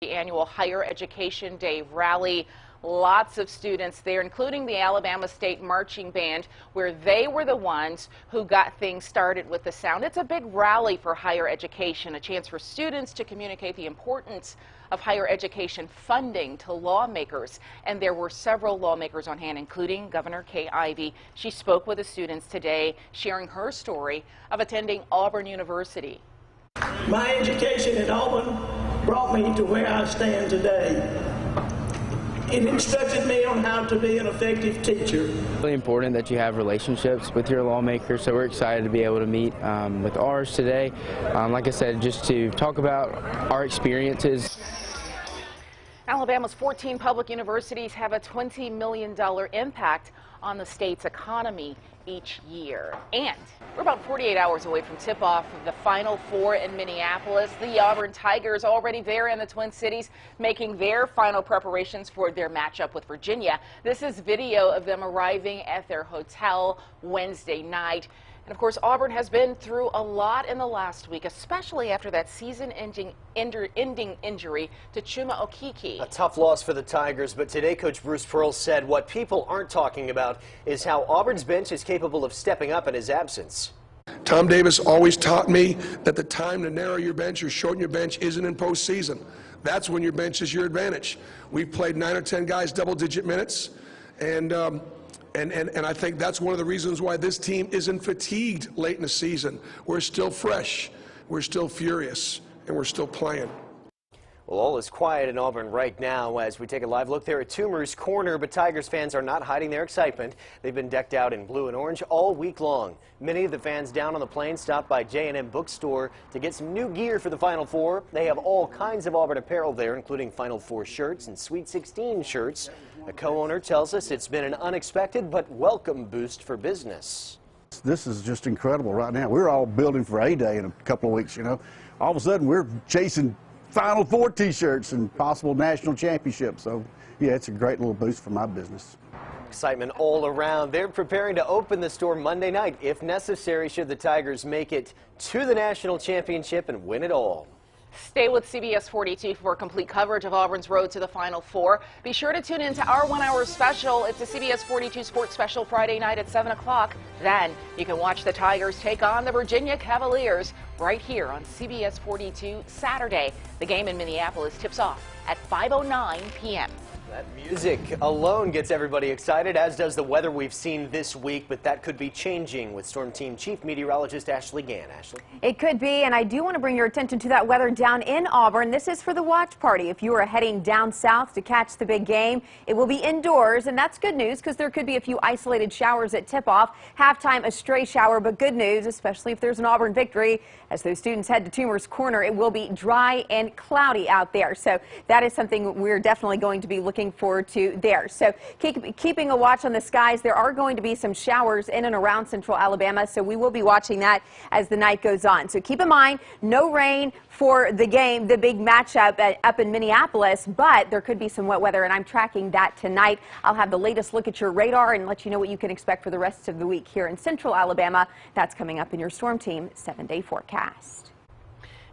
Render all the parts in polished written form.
The annual Higher Education Day rally. Lots of students there, including the Alabama State Marching Band, where they were the ones who got things started with the sound. It's a big rally for higher education, a chance for students to communicate the importance of higher education funding to lawmakers. And there were several lawmakers on hand, including Governor Kay Ivey. She spoke with the students today, sharing her story of attending Auburn University. My education at Auburn brought me to where I stand today. It instructed me on how to be an effective teacher. It's really important that you have relationships with your lawmakers, so we're excited to be able to meet with ours today. Like I said, just to talk about our experiences. Alabama's 14 public universities have a $20 million impact on the state's economy each year. And we're about 48 hours away from tip-off of the Final Four in Minneapolis. The Auburn Tigers already there in the Twin Cities, making their final preparations for their matchup with Virginia. This is video of them arriving at their hotel Wednesday night. And of course, Auburn has been through a lot in the last week, especially after that season-ending injury to Chuma Okeke. A tough loss for the Tigers, but today Coach Bruce Pearl said what people aren't talking about is how Auburn's bench is capable of stepping up in his absence. Tom Davis always taught me that the time to narrow your bench or shorten your bench isn't in postseason. That's when your bench is your advantage. We've played 9 or 10 guys double-digit minutes, and I think that's one of the reasons why this team isn't fatigued late in the season. We're still fresh, we're still furious, and we're still playing. Well, all is quiet in Auburn right now as we take a live look there at Toomer's Corner, but Tigers fans are not hiding their excitement. They've been decked out in blue and orange all week long. Many of the fans down on the plain stopped by J&M Bookstore to get some new gear for the Final Four. They have all kinds of Auburn apparel there, including Final Four shirts and Sweet 16 shirts. A co-owner tells us it's been an unexpected but welcome boost for business. This is just incredible right now. We're all building for A-Day in a couple of weeks, you know. All of a sudden, we're chasing Final Four T-shirts and possible national championships. So, yeah, it's a great little boost for my business. Excitement all around. They're preparing to open the store Monday night, if necessary, should the Tigers make it to the national championship and win it all. Stay with CBS 42 for complete coverage of Auburn's road to the Final Four. Be sure to tune in to our 1 hour special. It's a CBS 42 Sports Special Friday night at 7 o'clock. Then you can watch the Tigers take on the Virginia Cavaliers right here on CBS 42 Saturday. The game in Minneapolis tips off at 5:09 p.m. That music alone gets everybody excited, as does the weather we've seen this week, but that could be changing with Storm Team Chief Meteorologist Ashley Gann. Ashley? It could be, and I do want to bring your attention to that weather down in Auburn. This is for the watch party. If you are heading down south to catch the big game, it will be indoors, and that's good news because there could be a few isolated showers at tip-off. Halftime, a stray shower, but good news, especially if there's an Auburn victory. As those students head to Toomer's Corner, it will be dry and cloudy out there. So that is something we're definitely going to be looking forward to there. So keeping a watch on the skies. There are going to be some showers in and around central Alabama, so we will be watching that as the night goes on. So keep in mind, no rain for the game, the big matchup up in Minneapolis, but there could be some wet weather, and I'm tracking that tonight. I'll have the latest look at your radar and let you know what you can expect for the rest of the week here in central Alabama. That's coming up in your Storm Team 7-day forecast.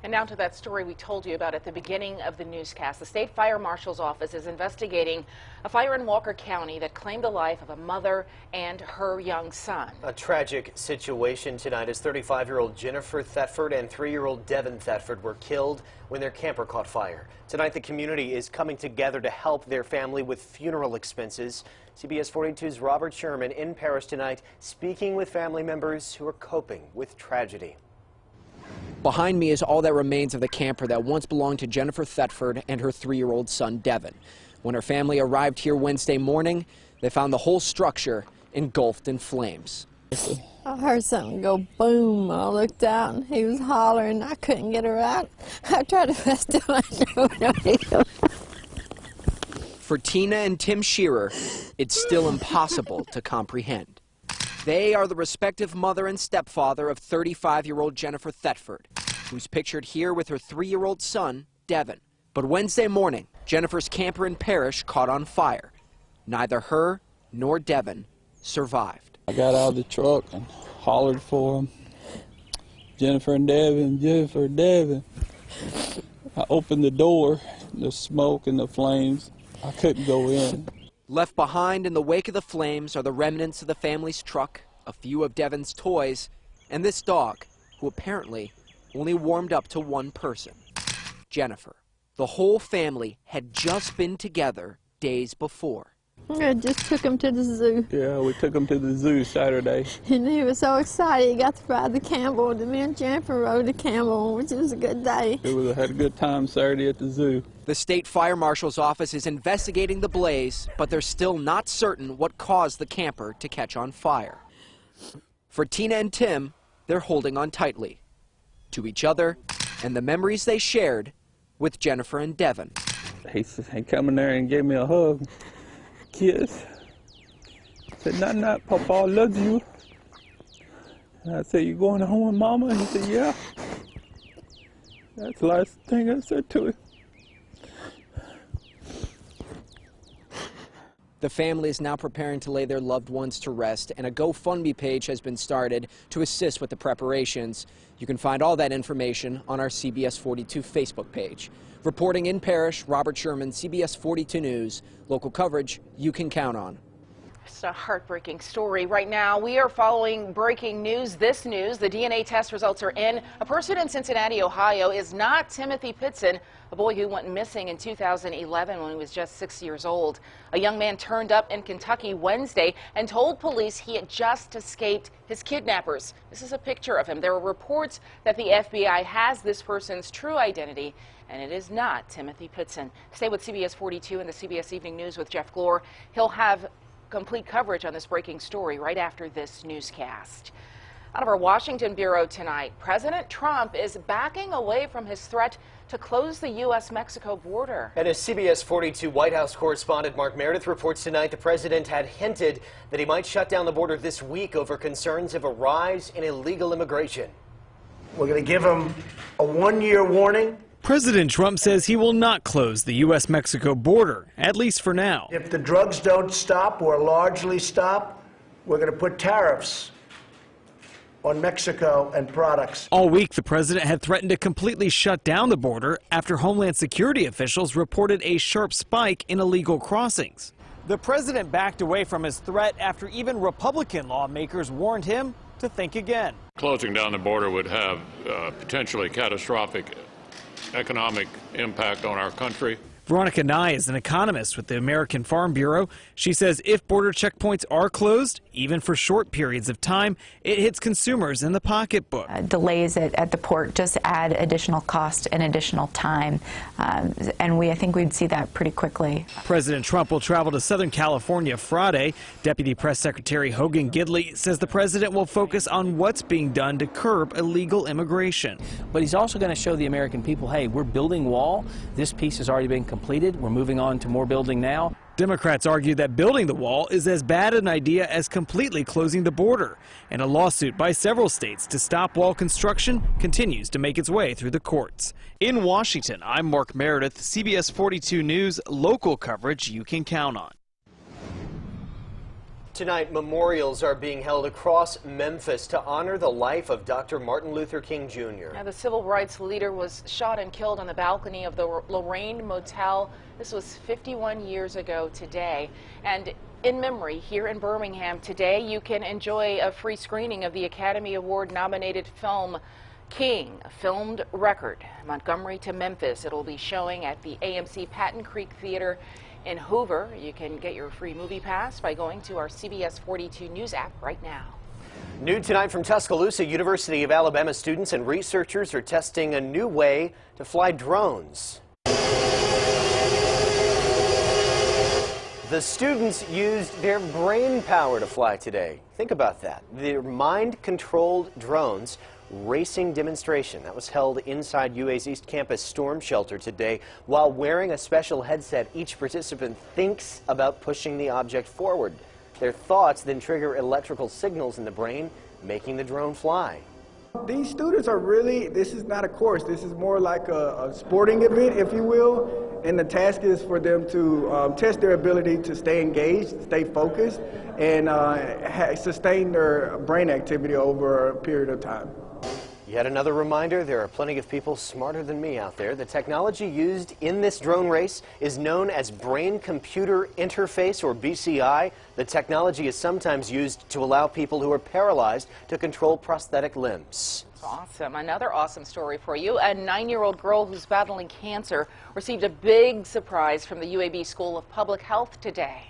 And now to that story we told you about at the beginning of the newscast. The State Fire Marshal's Office is investigating a fire in Walker County that claimed the life of a mother and her young son. A tragic situation tonight as 35-year-old Jennifer Thetford and 3-year-old Devin Thetford were killed when their camper caught fire. Tonight the community is coming together to help their family with funeral expenses. CBS 42's Robert Sherman in Paris tonight, speaking with family members who are coping with tragedy. Behind me is all that remains of the camper that once belonged to Jennifer Thetford and her 3-year-old son, Devin. When her family arrived here Wednesday morning, they found the whole structure engulfed in flames. I heard something go boom. I looked out and he was hollering. I couldn't get her out. I tried to fast till I know. For Tina and Tim Shearer, it's still impossible to comprehend. They are the respective mother and stepfather of 35-year-old Jennifer Thetford, who's pictured here with her 3-year-old son, Devin. But Wednesday morning, Jennifer's camper in Parrish caught on fire. Neither her nor Devin survived. I got out of the truck and hollered for them. Jennifer and Devin, Jennifer, Devin. I opened the door. the smoke and the flames. I couldn't go in. Left behind in the wake of the flames are the remnants of the family's truck, a few of Devin's toys, and this dog, who apparently only warmed up to one person, Jennifer. The whole family had just been together days before. I just took him to the zoo. Yeah, we took him to the zoo Saturday. And he was so excited he got to ride the camel. And me and Jennifer rode the camel, which was a good day. Had a good time Saturday at the zoo. The state fire marshal's office is investigating the blaze, but they're still not certain what caused the camper to catch on fire. For Tina and Tim, they're holding on tightly to each other and the memories they shared with Jennifer and Devin. He come in there and gave me a hug, kiss. Said, "Not, Papa, I love you." And I said, "You going home with Mama?" And he said, "Yeah." That's the last thing I said to him. The family is now preparing to lay their loved ones to rest, and a GoFundMe page has been started to assist with the preparations. You can find all that information on our CBS 42 Facebook page. Reporting in Parrish, Robert Sherman, CBS 42 News. Local coverage you can count on. It's a heartbreaking story. Right now, we are following breaking news. This news, the DNA test results are in. A person in Cincinnati, Ohio is not Timothy Pitson, a boy who went missing in 2011 when he was just 6 years old. A young man turned up in Kentucky Wednesday and told police he had just escaped his kidnappers. This is a picture of him. There are reports that the FBI has this person's true identity, and it is not Timothy Pitson. Stay with CBS 42 and the CBS Evening News with Jeff Glor. He'll have complete coverage on this breaking story right after this newscast. Out of our Washington bureau tonight, President Trump is backing away from his threat to close the U.S.-Mexico border. And as CBS 42 White House correspondent Mark Meredith reports tonight, the president had hinted that he might shut down the border this week over concerns of a rise in illegal immigration. We're going to give him a one-year warning. President Trump says he will not close the U.S.-Mexico border, at least for now. If the drugs don't stop or largely stop, we're going to put tariffs on Mexico and products. All week, the president had threatened to completely shut down the border after Homeland Security officials reported a sharp spike in illegal crossings. The president backed away from his threat after even Republican lawmakers warned him to think again. Closing down the border would have potentially catastrophic economic impact on our country. Veronica Nye is an economist with the American Farm Bureau. She says if border checkpoints are closed, even for short periods of time, it hits consumers in the pocketbook. Delays at the port just add additional cost and additional time, and I think we'd see that pretty quickly. President Trump will travel to Southern California Friday. Deputy Press Secretary Hogan Gidley says the president will focus on what's being done to curb illegal immigration. But he's also going to show the American people, hey, we're building wall. This piece has already been completed. We're moving on to more building now. Democrats argue that building the wall is as bad an idea as completely closing the border. And a lawsuit by several states to stop wall construction continues to make its way through the courts. In Washington, I'm Mark Meredith, CBS 42 News, local coverage you can count on. Tonight, memorials are being held across Memphis to honor the life of Dr. Martin Luther King Jr. Now, the civil rights leader was shot and killed on the balcony of the Lorraine Motel. This was 51 years ago today. And in memory, here in Birmingham today, you can enjoy a free screening of the Academy Award-nominated film King, a filmed record, Montgomery to Memphis. It'll be showing at the AMC Patton Creek Theater in Hoover. You can get your free movie pass by going to our CBS 42 News app right now. New tonight from Tuscaloosa, University of Alabama students and researchers are testing a new way to fly drones. The students used their brain power to fly today. Think about that. Their mind-controlled drones racing demonstration that was held inside UA's East Campus storm shelter today. While wearing a special headset, each participant thinks about pushing the object forward. Their thoughts then trigger electrical signals in the brain, making the drone fly. These students are really, this is not a course, this is more like a sporting event, if you will, and the task is for them to test their ability to stay engaged, stay focused, and sustain their brain activity over a period of time. Yet another reminder, there are plenty of people smarter than me out there. The technology used in this drone race is known as Brain-Computer Interface, or BCI. The technology is sometimes used to allow people who are paralyzed to control prosthetic limbs. Awesome. Another awesome story for you. A 9-year-old girl who's battling cancer received a big surprise from the UAB School of Public Health today.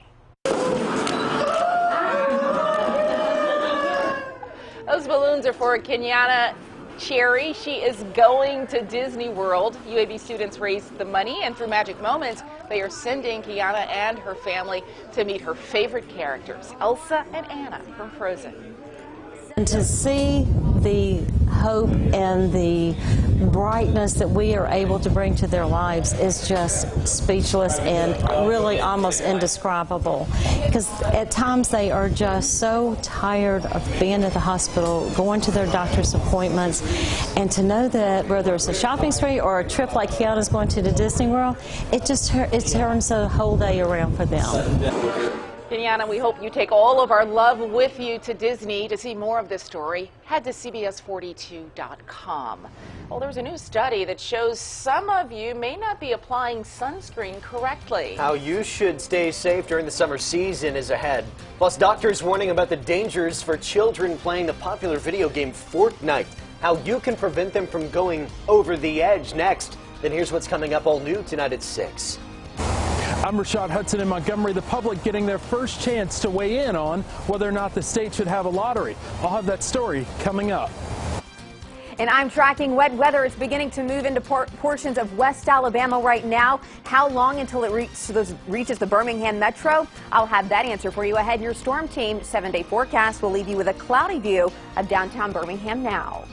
Those balloons are for Kenyatta Cherry. She is going to Disney World. UAB students raised the money, and through Magic Moments, they are sending Kiana and her family to meet her favorite characters, Elsa and Anna from Frozen. And to see the hope and the brightness that we are able to bring to their lives is just speechless and really almost indescribable. Because at times they are just so tired of being at the hospital, going to their doctor's appointments, and to know that whether it's a shopping spree or a trip like Kiana's going to the Disney World, it turns the whole day around for them. Kenyatta, we hope you take all of our love with you to Disney. To see more of this story, head to CBS42.com. Well, there's a new study that shows some of you may not be applying sunscreen correctly. How you should stay safe during the summer season is ahead. Plus, doctors warning about the dangers for children playing the popular video game Fortnite. How you can prevent them from going over the edge next. Then here's what's coming up all new tonight at 6. I'm Rashad Hudson in Montgomery. The public getting their first chance to weigh in on whether or not the state should have a lottery. I'll have that story coming up. And I'm tracking wet weather. It's beginning to move into portions of West Alabama right now. How long until it reaches the Birmingham metro? I'll have that answer for you ahead in your Storm Team 7-day forecast. Will leave you with a cloudy view of downtown Birmingham now.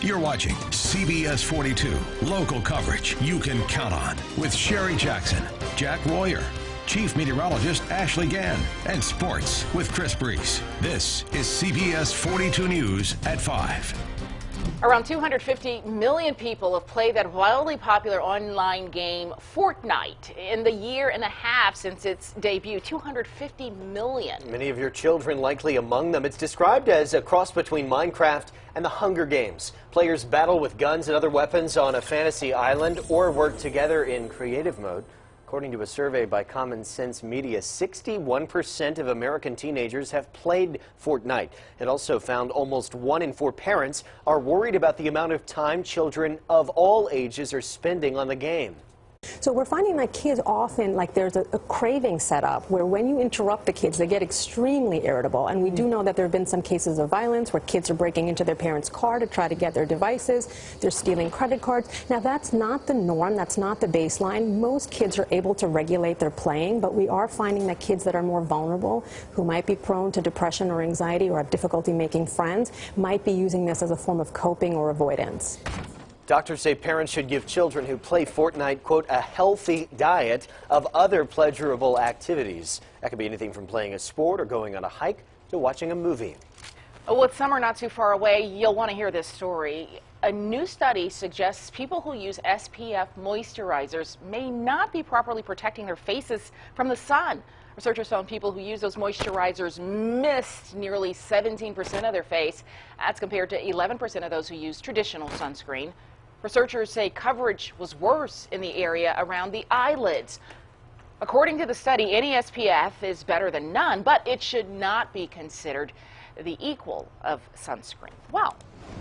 You're watching CBS 42, local coverage you can count on, with Sherry Jackson, Jack Royer, Chief Meteorologist Ashley Gann, and sports with Chris Brees. This is CBS 42 News at 5. Around 250 million people have played that wildly popular online game Fortnite in the year and a half since its debut. 250 million. Many of your children likely among them. It's described as a cross between Minecraft and the Hunger Games. Players battle with guns and other weapons on a fantasy island or work together in creative mode. According to a survey by Common Sense Media, 61% of American teenagers have played Fortnite. It also found almost 1 in 4 parents are worried about the amount of time children of all ages are spending on the game. So we're finding that kids often, like there's a craving set up where when you interrupt the kids, they get extremely irritable. And we do know that there have been some cases of violence where kids are breaking into their parents' car to try to get their devices. They're stealing credit cards. Now, that's not the norm. That's not the baseline. Most kids are able to regulate their playing, but we are finding that kids that are more vulnerable, who might be prone to depression or anxiety or have difficulty making friends, might be using this as a form of coping or avoidance. Doctors say parents should give children who play Fortnite, quote, a healthy diet of other pleasurable activities. That could be anything from playing a sport or going on a hike to watching a movie. With summer not too far away, you'll want to hear this story. A new study suggests people who use SPF moisturizers may not be properly protecting their faces from the sun. Researchers found people who use those moisturizers missed nearly 17% of their face. That's compared to 11% of those who use traditional sunscreen. Researchers say coverage was worse in the area around the eyelids. According to the study, any SPF is better than none, but it should not be considered the equal of sunscreen. Wow.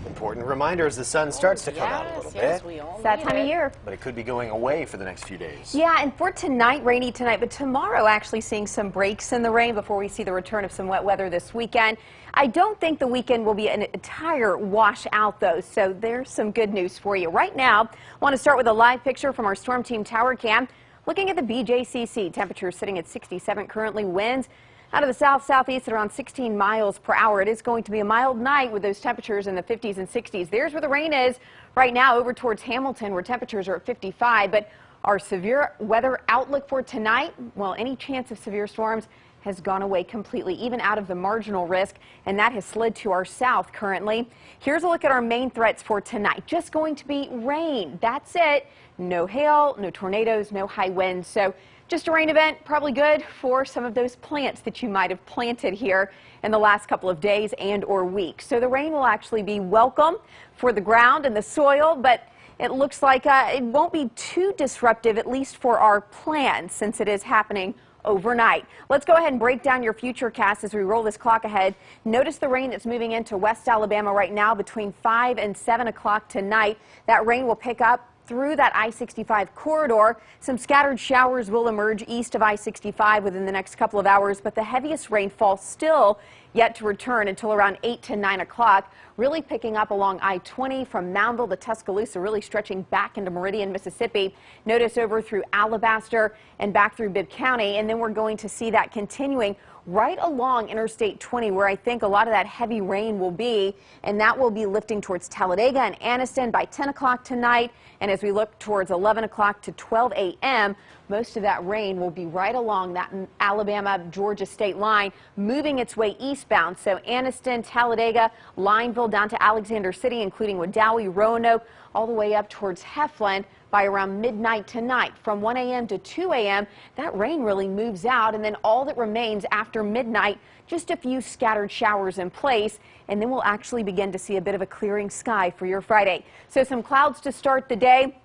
Important reminder as the sun starts to come out a little bit. It's that time of year. But it could be going away for the next few days. Yeah, and for tonight, rainy tonight, but tomorrow actually seeing some breaks in the rain before we see the return of some wet weather this weekend. I don't think the weekend will be an entire wash out, though, so there's some good news for you. Right now, I want to start with a live picture from our Storm Team Tower Cam. Looking at the BJCC, temperatures sitting at 67 currently, winds out of the south-southeast at around 16 miles per hour. It is going to be a mild night with those temperatures in the 50s and 60s. There's where the rain is right now over towards Hamilton, where temperatures are at 55. But our severe weather outlook for tonight, well, any chance of severe storms has gone away completely, even out of the marginal risk, and that has slid to our south currently. Here's a look at our main threats for tonight. Just going to be rain. That's it. No hail, no tornadoes, no high winds. So just a rain event, probably good for some of those plants that you might have planted here in the last couple of days and or weeks. So the rain will actually be welcome for the ground and the soil, but it looks like it won't be too disruptive, at least for our plants, since it is happening overnight. Let's go ahead and break down your futurecast as we roll this clock ahead. Notice the rain that's moving into West Alabama right now between 5 and 7 o'clock tonight. That rain will pick up through that I-65 corridor. Some scattered showers will emerge east of I-65 within the next couple of hours, but the heaviest rainfall still yet to return until around 8 to 9 o'clock, really picking up along I-20 from Moundville to Tuscaloosa, really stretching back into Meridian, Mississippi. Notice over through Alabaster and back through Bibb County, and then we're going to see that continuing right along Interstate 20, where I think a lot of that heavy rain will be, and that will be lifting towards Talladega and Anniston by 10 o'clock tonight. And as we look towards 11 o'clock to 12 a.m., most of that rain will be right along that Alabama-Georgia state line, moving its way eastbound. So Anniston, Talladega, Lineville down to Alexander City, including Wadowee, Roanoke, all the way up towards Heflin by around midnight tonight. From 1 a.m. to 2 a.m., that rain really moves out, and then all that remains after midnight, just a few scattered showers in place, and then we'll actually begin to see a bit of a clearing sky for your Friday. So some clouds to start the day,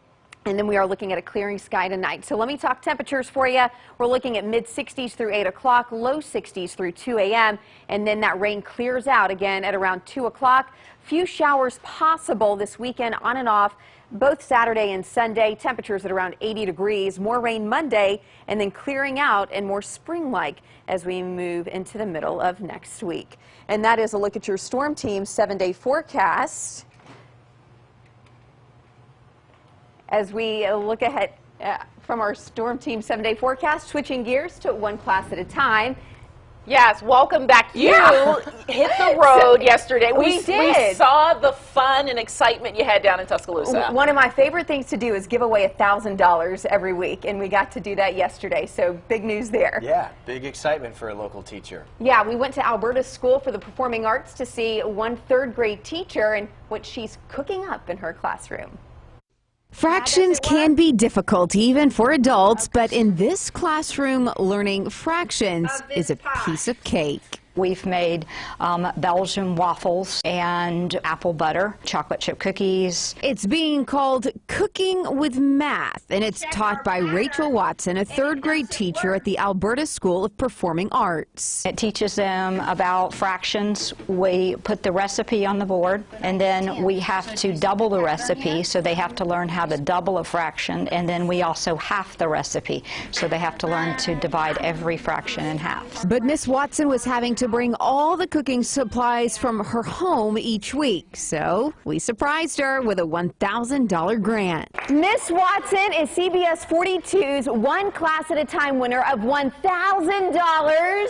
and then we are looking at a clearing sky tonight. So let me talk temperatures for you. We're looking at mid-60s through 8 o'clock, low 60s through 2 a.m., and then that rain clears out again at around 2 o'clock. Few showers possible this weekend on and off, both Saturday and Sunday. Temperatures at around 80 degrees. More rain Monday, and then clearing out and more spring-like as we move into the middle of next week. And that is a look at your Storm Team 7-day forecast. As we look ahead from our Storm Team 7-day forecast, switching gears to one class at a time. Yes, welcome back. You hit the road yesterday. We did. We saw the fun and excitement you had down in Tuscaloosa. One of my favorite things to do is give away $1,000 every week, and we got to do that yesterday, so big news there. Yeah, big excitement for a local teacher. Yeah, we went to Alberta School for the Performing Arts to see one third-grade teacher and what she's cooking up in her classroom. Fractions can be difficult even for adults, but in this classroom, learning fractions is a piece of cake. We've made Belgian waffles and apple butter, chocolate chip cookies. It's being called Cooking with Math, and it's taught by Rachel Watson, a third-grade teacher at the Alberta School of Performing Arts. It teaches them about fractions. We put the recipe on the board, and then we have to double the recipe, so they have to learn how to double a fraction, and then we also half the recipe, so they have to learn to divide every fraction in half. But Miss Watson was having to bring all the cooking supplies from her home each week, so we surprised her with a $1,000 grant. Miss Watson is CBS 42's One Class at a Time winner of $1,000.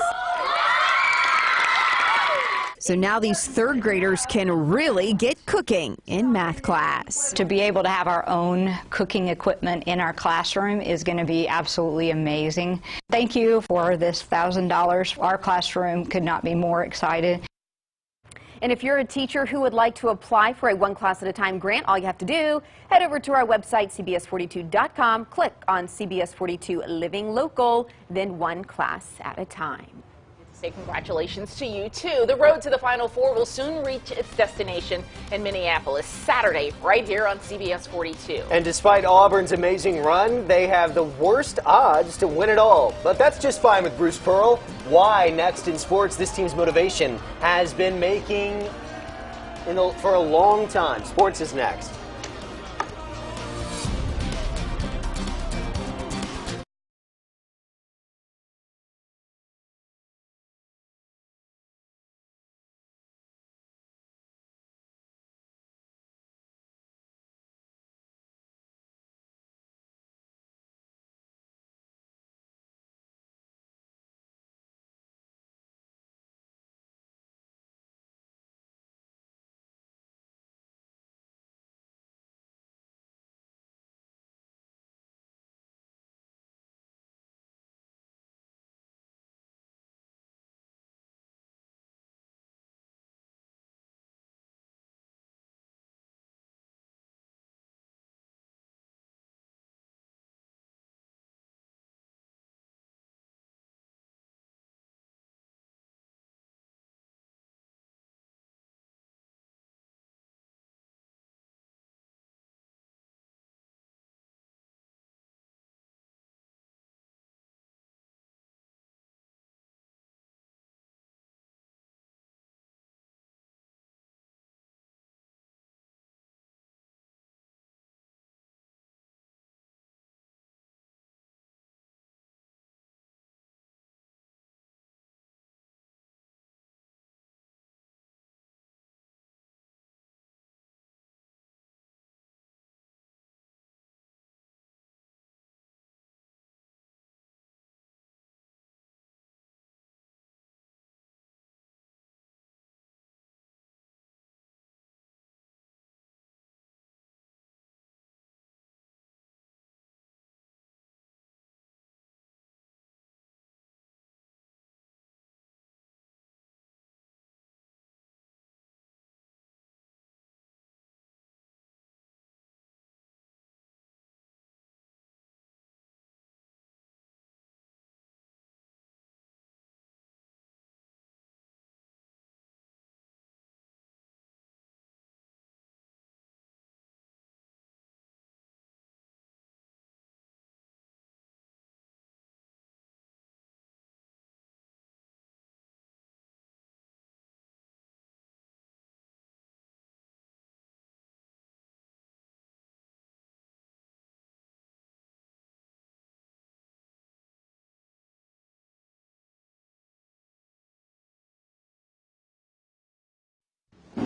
So now these third graders can really get cooking in math class. To be able to have our own cooking equipment in our classroom is going to be absolutely amazing. Thank you for this $1,000. Our classroom could not be more excited. And if you're a teacher who would like to apply for a One Class at a Time grant, all you have to do, head over to our website, CBS42.com, click on CBS 42 Living Local, then One Class at a Time. Say congratulations to you, too. The road to the Final Four will soon reach its destination in Minneapolis Saturday, right here on CBS 42. And despite Auburn's amazing run, they have the worst odds to win it all. But that's just fine with Bruce Pearl. Why next in sports? This team's motivation has been making for a long time. Sports is next.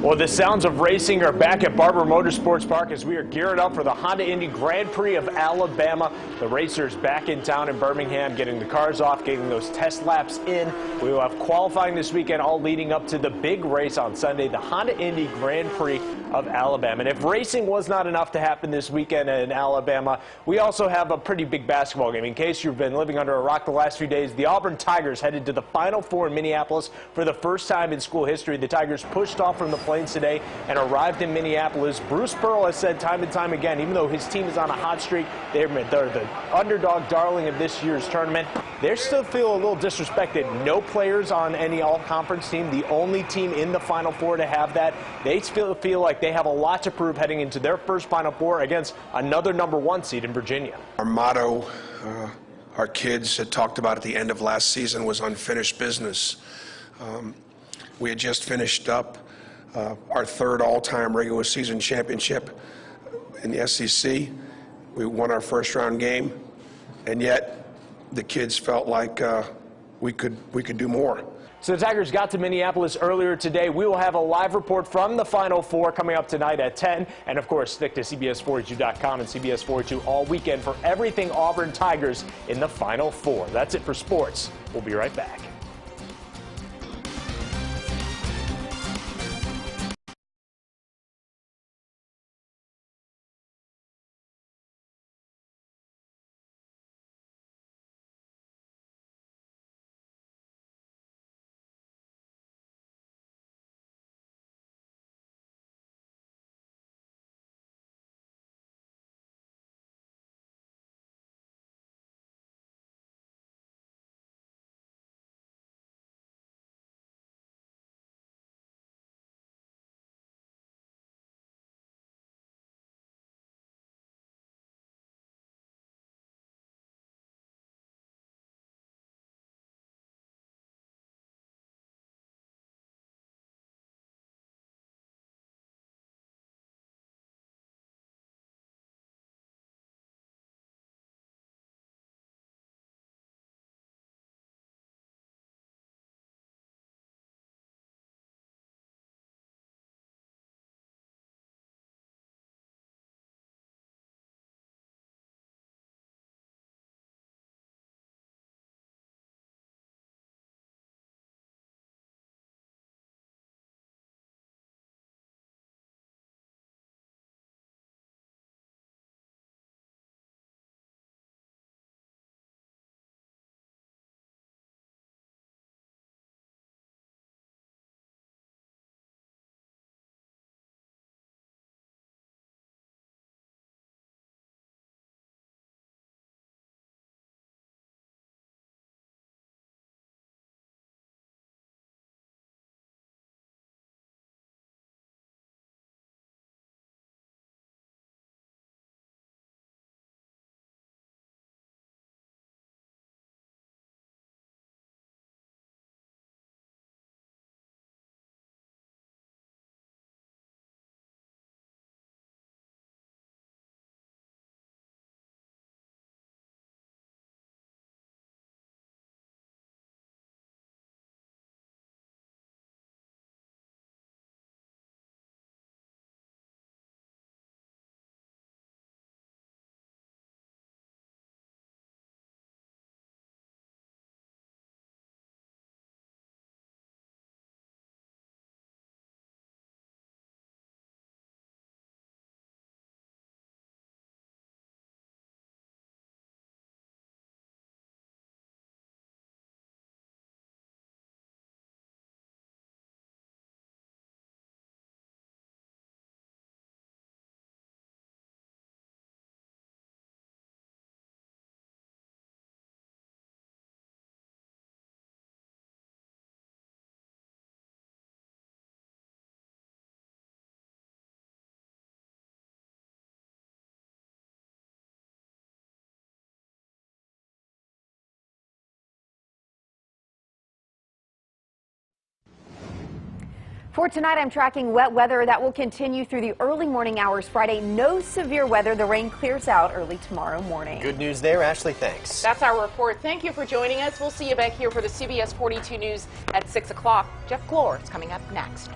Well, the sounds of racing are back at Barber Motorsports Park as we are geared up for the Honda Indy Grand Prix of Alabama. The racers back in town in Birmingham, getting the cars off, getting those test laps in. We will have qualifying this weekend, all leading up to the big race on Sunday, the Honda Indy Grand Prix of Alabama. And if racing was not enough to happen this weekend in Alabama, we also have a pretty big basketball game. In case you've been living under a rock the last few days, the Auburn Tigers headed to the Final Four in Minneapolis for the first time in school history. The Tigers pushed off from the plains today and arrived in Minneapolis. Bruce Pearl has said time and time again, even though his team is on a hot streak, they're the underdog darling of this year's tournament, they still feel a little disrespected. No players on any all-conference team, the only team in the Final Four to have that. They feel like they have a lot to prove heading into their first Final Four against another #1 seed in Virginia. Our motto, our kids had talked about at the end of last season, was unfinished business. We had just finished up our third all-time regular season championship in the SEC. We won our first round game, and yet the kids felt like we could do more. So the Tigers got to Minneapolis earlier today. We will have a live report from the Final Four coming up tonight at 10. And, of course, stick to CBS42.com and CBS 42 all weekend for everything Auburn Tigers in the Final Four. That's it for sports. We'll be right back. For tonight, I'm tracking wet weather that will continue through the early morning hours Friday. No severe weather. The rain clears out early tomorrow morning. Good news there, Ashley. Thanks. That's our report. Thank you for joining us. We'll see you back here for the CBS 42 News at 6 o'clock. Jeff Glor is coming up next.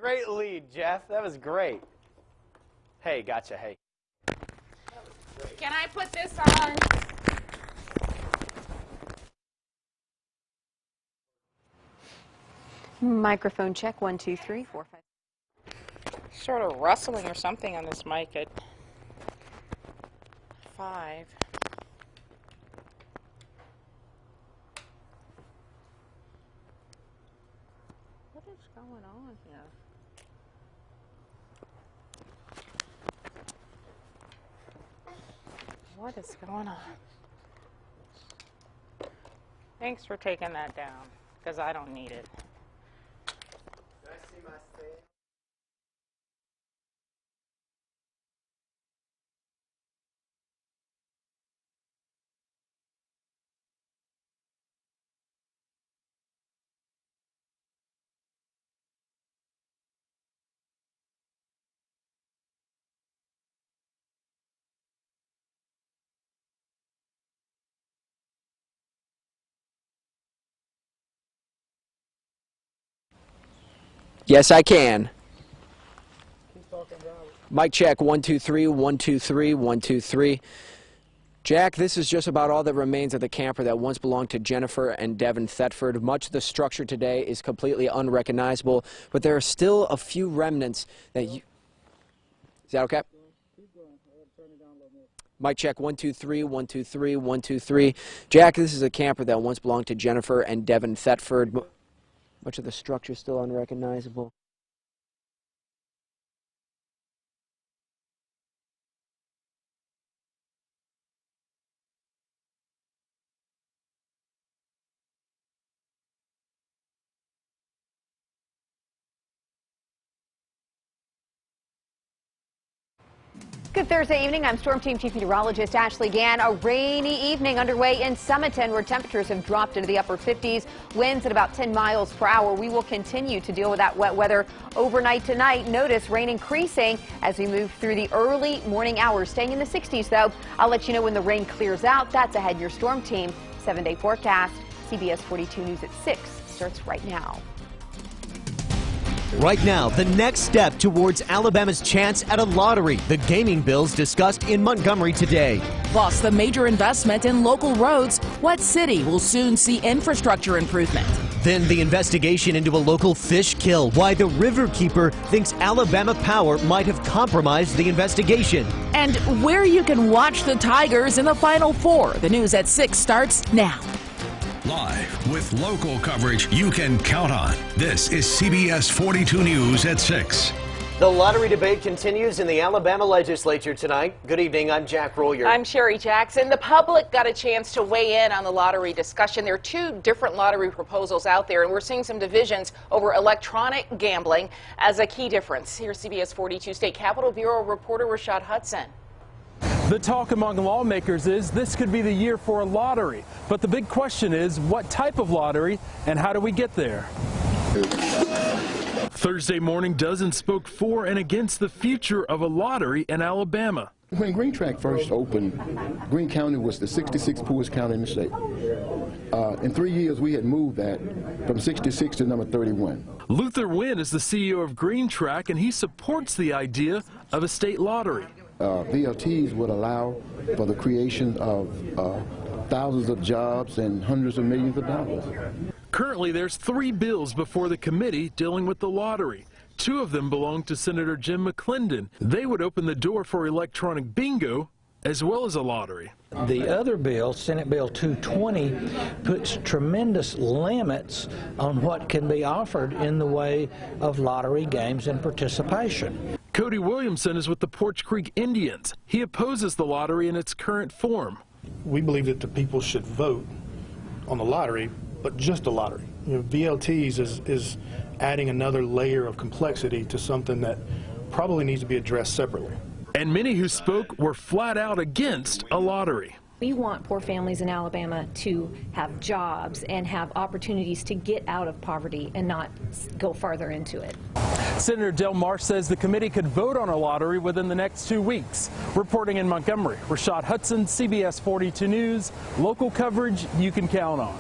Great lead, Jeff. That was great. Hey, gotcha. Hey. Can I put this on? Microphone check, 1, 2, 3, 4, 5. Sort of rustling or something on this mic at 5. What is going on here? What is going on? Thanks for taking that down, because I don't need it. Yes, I can. Mic check, 1, 2, 3, 1, 2, 3, 1, 2, 3. Jack, this is just about all that remains of the camper that once belonged to Jennifer and Devin Thetford. Much of the structure today is completely unrecognizable, but there are still a few remnants that you... Is that okay? Mic check, 1, 2, 3, 1, 2, 3, 1, 2, 3. Jack, this is a camper that once belonged to Jennifer and Devin Thetford. Much of the structure is still unrecognizable. Good Thursday evening. I'm Storm Team Chief Meteorologist Ashley Gann. A rainy evening underway in Sumiton, where temperatures have dropped into the upper 50s, winds at about 10 miles per hour. We will continue to deal with that wet weather overnight tonight. Notice rain increasing as we move through the early morning hours, staying in the 60s, though. I'll let you know when the rain clears out. That's ahead in your Storm Team 7-day forecast. CBS 42 News at 6 starts right now. Right now, the next step towards Alabama's chance at a lottery. The gaming bills discussed in Montgomery today. Plus, the major investment in local roads. What city will soon see infrastructure improvement? Then the investigation into a local fish kill. Why the Riverkeeper thinks Alabama Power might have compromised the investigation. And where you can watch the Tigers in the Final Four. The news at 6 starts now. Live with local coverage you can count on. This is CBS 42 News at 6. The lottery debate continues in the Alabama legislature tonight. Good evening, I'm Jack Royer. I'm Sherry Jackson. The public got a chance to weigh in on the lottery discussion. There are 2 different lottery proposals out there, and we're seeing some divisions over electronic gambling as a key difference. Here's CBS 42 State Capitol Bureau reporter Rashad Hudson. The talk among lawmakers is this could be the year for a lottery. But the big question is, what type of lottery and how do we get there? Thursday morning, dozens spoke for and against the future of a lottery in Alabama. When Green Track first opened, Greene County was the 66th poorest county in the state. In 3 years, we had moved that from 66 to number 31. Luther Wynn is the CEO of Green Track, and he supports the idea of a state lottery. VLTs would allow for the creation of thousands of jobs and hundreds of millions of dollars. Currently, there's 3 bills before the committee dealing with the lottery. 2 of them belong to Senator Jim McClendon. They would open the door for electronic bingo as well as a lottery. The other bill, Senate Bill 220, puts tremendous limits on what can be offered in the way of lottery games and participation. Cody Williamson is with the Porch Creek Indians. He opposes the lottery in its current form. We believe that the people should vote on the lottery, but just the lottery. VLTs is adding another layer of complexity to something that probably needs to be addressed separately. And many who spoke were flat out against a lottery. We want poor families in Alabama to have jobs and have opportunities to get out of poverty and not go farther into it. Senator Del Mar says the committee could vote on a lottery within the next 2 weeks. Reporting in Montgomery, Rashad Hudson, CBS 42 News, local coverage you can count on.